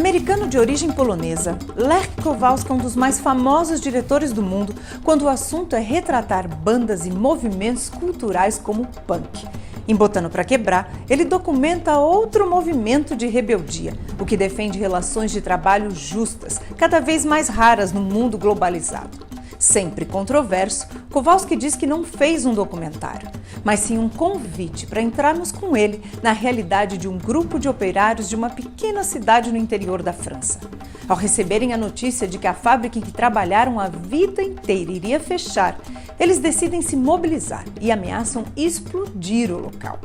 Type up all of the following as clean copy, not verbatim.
Americano de origem polonesa, Lech Kowalski é um dos mais famosos diretores do mundo quando o assunto é retratar bandas e movimentos culturais como o punk. Em Botando Pra Quebrar, ele documenta outro movimento de rebeldia, o que defende relações de trabalho justas, cada vez mais raras no mundo globalizado. Sempre controverso, Kowalski diz que não fez um documentário, mas sim um convite para entrarmos com ele na realidade de um grupo de operários de uma pequena cidade no interior da França. Ao receberem a notícia de que a fábrica em que trabalharam a vida inteira iria fechar, eles decidem se mobilizar e ameaçam explodir o local.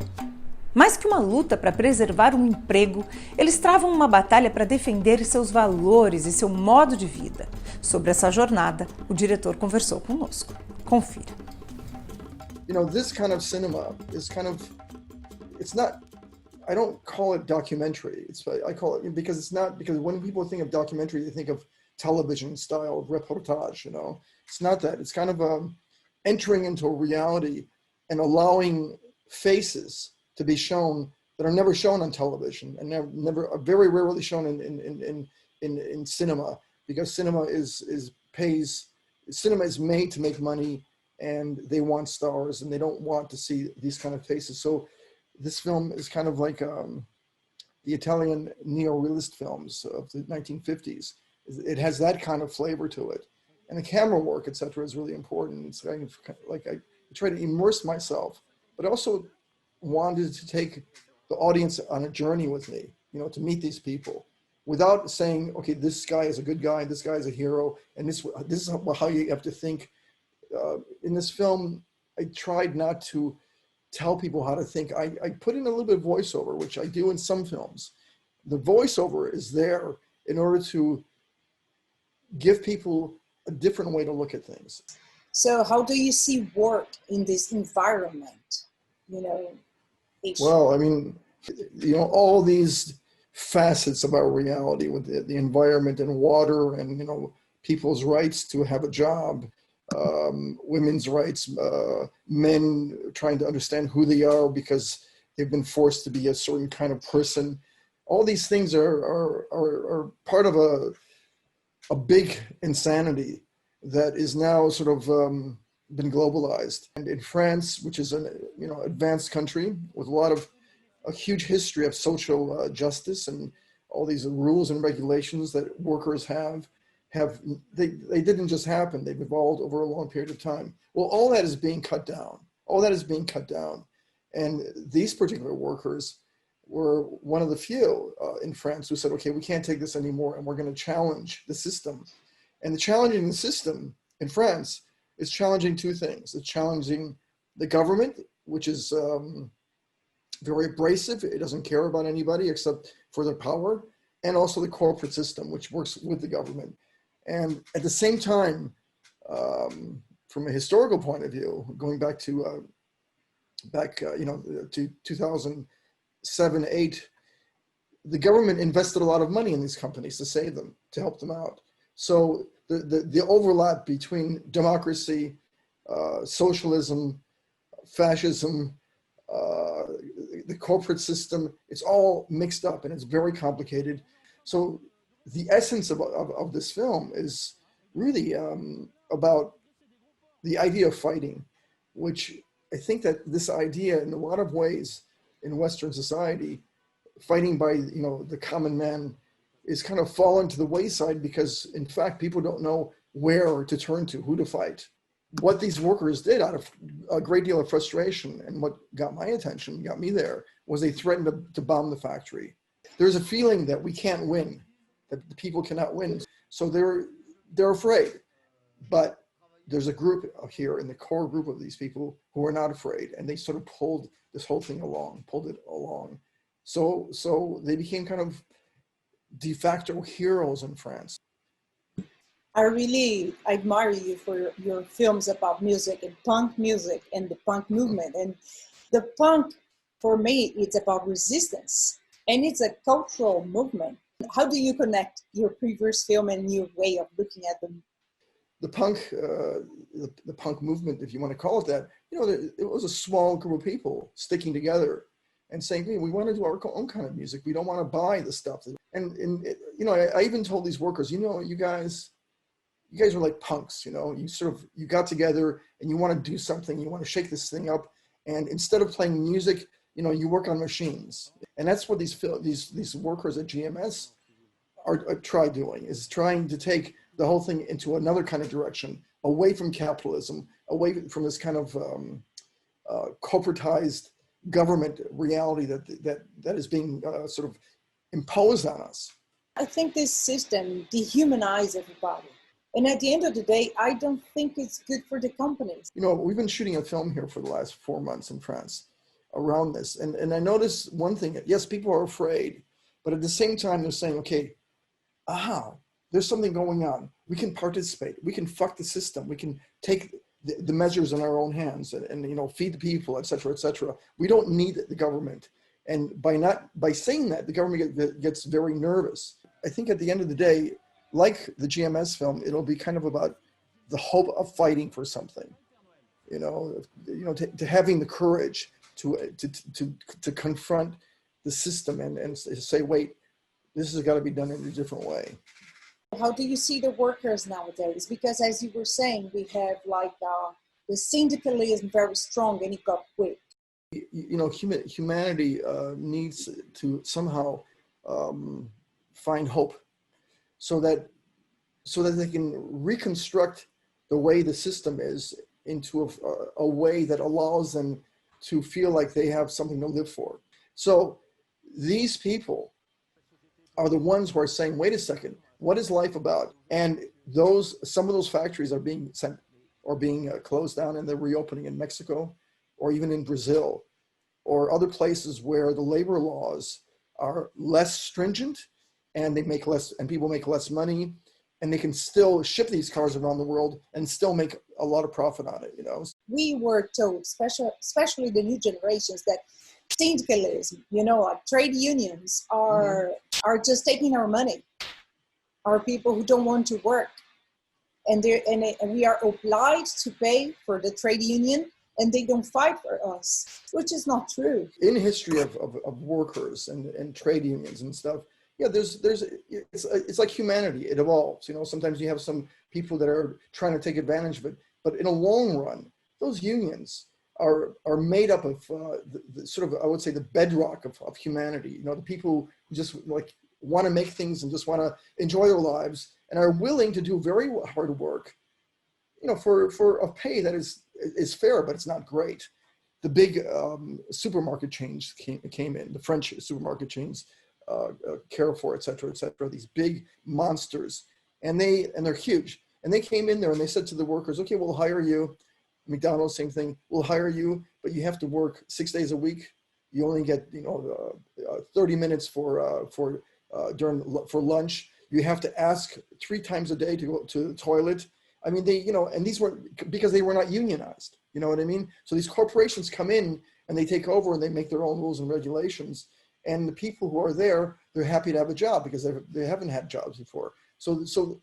Mais que uma luta para preservar um emprego, eles travam uma batalha para defender seus valores e seu modo de vida. Sobre essa jornada, o diretor conversou conosco. Confira. You know, this kind of cinema is it's not, I don't call it documentary. I call it, because it's not, because when people think of documentary, they think of television style of reportage, you know. It's not that. It's kind of entering into a reality and allowing faces to be shown that are never shown on television and never are very rarely shown in cinema, because cinema is made to make money, and they want stars and they don't want to see these kind of faces. So this film is kind of like the Italian neo-realist films of the 1950s. It has that kind of flavor to it, and the camera work, etc., is really important. It's kind of like I try to immerse myself, but also wanted to take the audience on a journey with me, you know, to meet these people without saying, okay, this guy is a good guy, this guy is a hero, and this is how you have to think. In this film, I tried not to tell people how to think. I put in a little bit of voiceover, which I do in some films. The voiceover is there in order to give people a different way to look at things. So how do you see work in this environment, you know? Well, I mean, you know, all these facets of our reality with the environment and water and, you know, people's rights to have a job, women's rights, men trying to understand who they are because they've been forced to be a certain kind of person. All these things are part of a big insanity that is now sort of been globalized. And in France, which is an advanced country with a huge history of social justice and all these rules and regulations that workers they didn't just happen. They've evolved over a long period of time. Well, all that is being cut down. All that is being cut down. And these particular workers were one of the few in France who said, okay, we can't take this anymore, and we're going to challenge the system. And the challenging the system in France is challenging two things. It's challenging the government, which is very abrasive. It doesn't care about anybody except for their power, and also the corporate system, which works with the government. And at the same time, from a historical point of view, going back to 2007, 8, the government invested a lot of money in these companies to save them, to help them out. So the overlap between democracy, socialism, fascism, the corporate system, it's all mixed up and it's very complicated. So the essence of this film is really about the idea of fighting, which I think that this idea in a lot of ways in Western society, fighting by the common man, is kind of fallen to the wayside because, in fact, people don't know where to turn to, who to fight. What these workers did out of a great deal of frustration, and what got my attention, got me there, was they threatened to bomb the factory. There's a feeling that we can't win, that the people cannot win. So they're afraid. But there's a group here, in the core group of these people, who are not afraid, and they sort of pulled this whole thing along, So they became kind of de facto heroes in France. I really admire you for your films about music and the punk movement. And the punk, for me, it's about resistance, and it's a cultural movement. How do you connect your previous film and your way of looking at them? The punk movement, if you want to call it that, it was a small group of people sticking together and saying, hey, we want to do our own kind of music. We don't want to buy the stuff. And you know, I even told these workers, you know, you guys are like punks, you know, you got together and you want to do something, you want to shake this thing up. And instead of playing music, you know, you work on machines. And that's what these workers at GMS are trying to take the whole thing into another kind of direction, away from capitalism, away from this kind of corporatized government reality that is being sort of imposed on us. I think this system dehumanizes everybody. And at the end of the day, I don't think it's good for the companies. You know, we've been shooting a film here for the last 4 months in France around this. And I noticed one thing, yes, people are afraid, but at the same time, they're saying, okay, there's something going on. We can participate. We can fuck the system. We can take the measures in our own hands and you know, feed the people, et cetera, et cetera. We don't need the government. And by saying that, the government gets very nervous. I think at the end of the day, like the GMS film, it'll be kind of about the hope of fighting for something, you know, to having the courage to confront the system and say, wait, this has got to be done in a different way. How do you see the workers nowadays? Because as you were saying, we have like the syndicalism very strong and it got quick. You know, humanity needs to somehow find hope so that they can reconstruct the way the system is into a way that allows them to feel like they have something to live for. So these people are the ones who are saying, wait a second, what is life about? And some of those factories are being closed down, and they're reopening in Mexico or even in Brazil or other places where the labor laws are less stringent and people make less money, and they can still ship these cars around the world and still make a lot of profit on it, you know. We were told, especially the new generations, that syndicalism, you know, trade unions are just taking our money. Are people who don't want to work, and we are obliged to pay for the trade union, and they don't fight for us, which is not true. In history of workers and trade unions and stuff, yeah, it's like humanity. It evolves. You know, sometimes you have some people that are trying to take advantage of it, but in a long run, those unions are made up of the sort of, I would say, the bedrock of humanity. You know, the people who just like want to make things and just want to enjoy their lives and are willing to do very hard work, you know, for a pay that is fair, but it's not great. The big supermarket chains came in, the French supermarket chains, Carrefour, et cetera, these big monsters, and they're huge. And they came in there and they said to the workers, okay, we'll hire you. McDonald's, same thing. We'll hire you, but you have to work 6 days a week. You only get, 30 minutes for lunch. You have to ask 3 times a day to go to the toilet. I mean, and these were because they were not unionized. You know what I mean? So these corporations come in and they take over and they make their own rules and regulations. And the people who are there, they're happy to have a job because they haven't had jobs before. So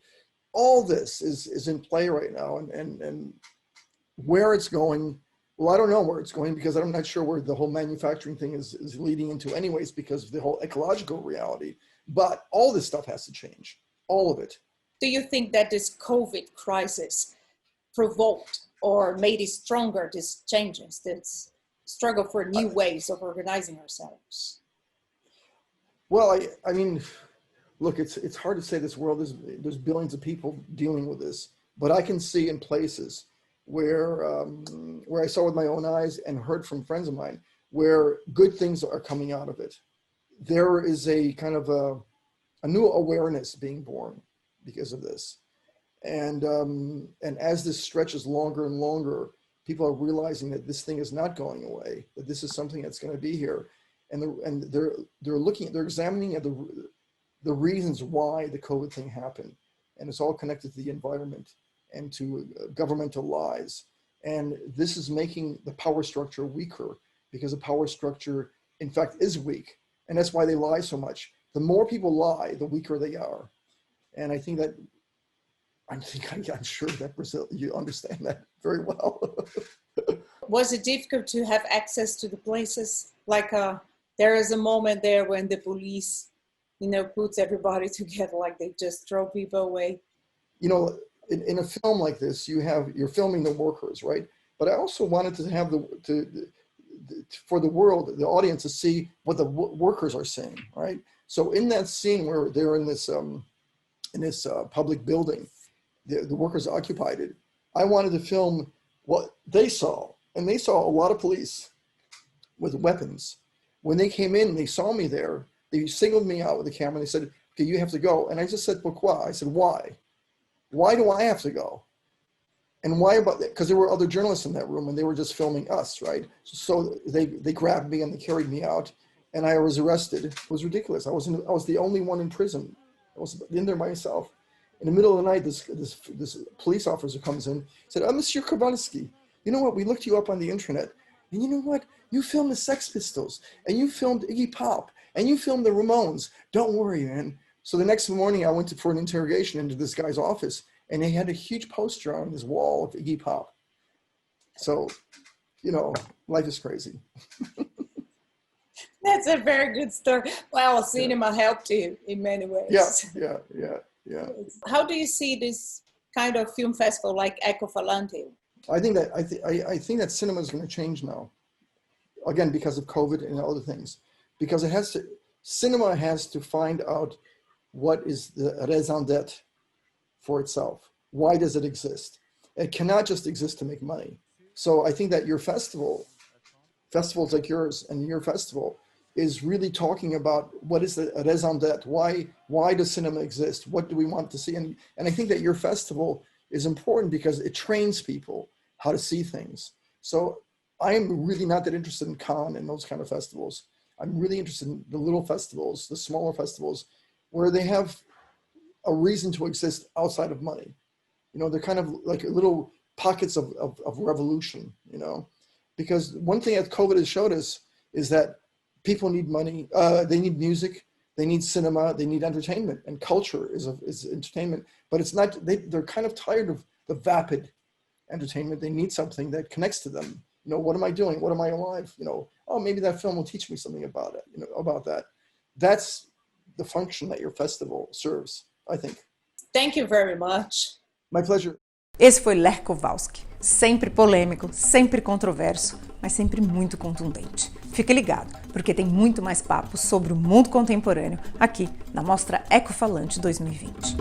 all this is in play right now, and where it's going, well, I don't know where it's going because I'm not sure where the whole manufacturing thing is leading into anyways because of the whole ecological reality. But all this stuff has to change, all of it. Do you think that this COVID crisis provoked or made it stronger, these changes, this struggle for new ways of organizing ourselves? Well, I mean, look, it's hard to say this world, there's billions of people dealing with this, but I can see in places where I saw with my own eyes and heard from friends of mine where good things are coming out of it. There is a kind of a new awareness being born because of this. And as this stretches longer and longer, people are realizing that this thing is not going away, that this is something that's going to be here. And they're examining the reasons why the COVID thing happened. And it's all connected to the environment and to governmental lies. And this is making the power structure weaker because the power structure, in fact, is weak. And that's why they lie so much. The more people lie, the weaker they are. And I'm sure that Brazil, you understand that very well. Was it difficult to have access to the places like there is a moment there when the police, puts everybody together, like they just throw people away. In a film like this, you're filming the workers, right? But I also wanted to have for the world, the audience, to see what the workers are saying, right? So in that scene where they're in this public building, the workers occupied it, I wanted to film what they saw, and they saw a lot of police with weapons. When they came in, they saw me there. They singled me out with the camera. And they said, "Okay, you have to go." And I just said, "Pourquoi?" I said, "Why? Why do I have to go? And why about that?" Because there were other journalists in that room, and they were just filming us, right? So they grabbed me and they carried me out, and I was arrested. It was ridiculous. I was the only one in prison. I was in there by myself. In the middle of the night, this police officer comes in, said, "Monsieur Kowalski, you know what? We looked you up on the internet, and you know what? You filmed the Sex Pistols, and you filmed Iggy Pop, and you filmed the Ramones. Don't worry, man." So the next morning, I went for an interrogation into this guy's office, and they had a huge poster on his wall of Iggy Pop. So, life is crazy. That's a very good story. Well, cinema helped you in many ways. Yeah. How do you see this kind of film festival like Ecofalante? I think that cinema is going to change now. Again, because of COVID and other things. Because cinema has to find out what is the raison d'être for itself. Why does it exist? It cannot just exist to make money. So I think that your festivals like yours and your festival is really talking about what is the raison d'être. Why does cinema exist? What do we want to see? And I think that your festival is important because it trains people how to see things. So I am really not that interested in Cannes and those kind of festivals. I'm really interested in the little festivals, the smaller festivals, where they have a reason to exist outside of money. They're kind of like little pockets of revolution, because one thing that COVID has showed us is that people need money, they need music, they need cinema, they need entertainment, and culture is entertainment, but it's not, they're kind of tired of the vapid entertainment. They need something that connects to them. What am I doing? What am I alive? Oh, maybe that film will teach me something about it, about that. That's the function that your festival serves, I think. Thank you very much. My pleasure. Esse foi Lech Kowalski, sempre polêmico, sempre controverso, mas sempre muito contundente. Fique ligado, porque tem muito mais papo sobre o mundo contemporâneo aqui na Mostra Ecofalante 2020.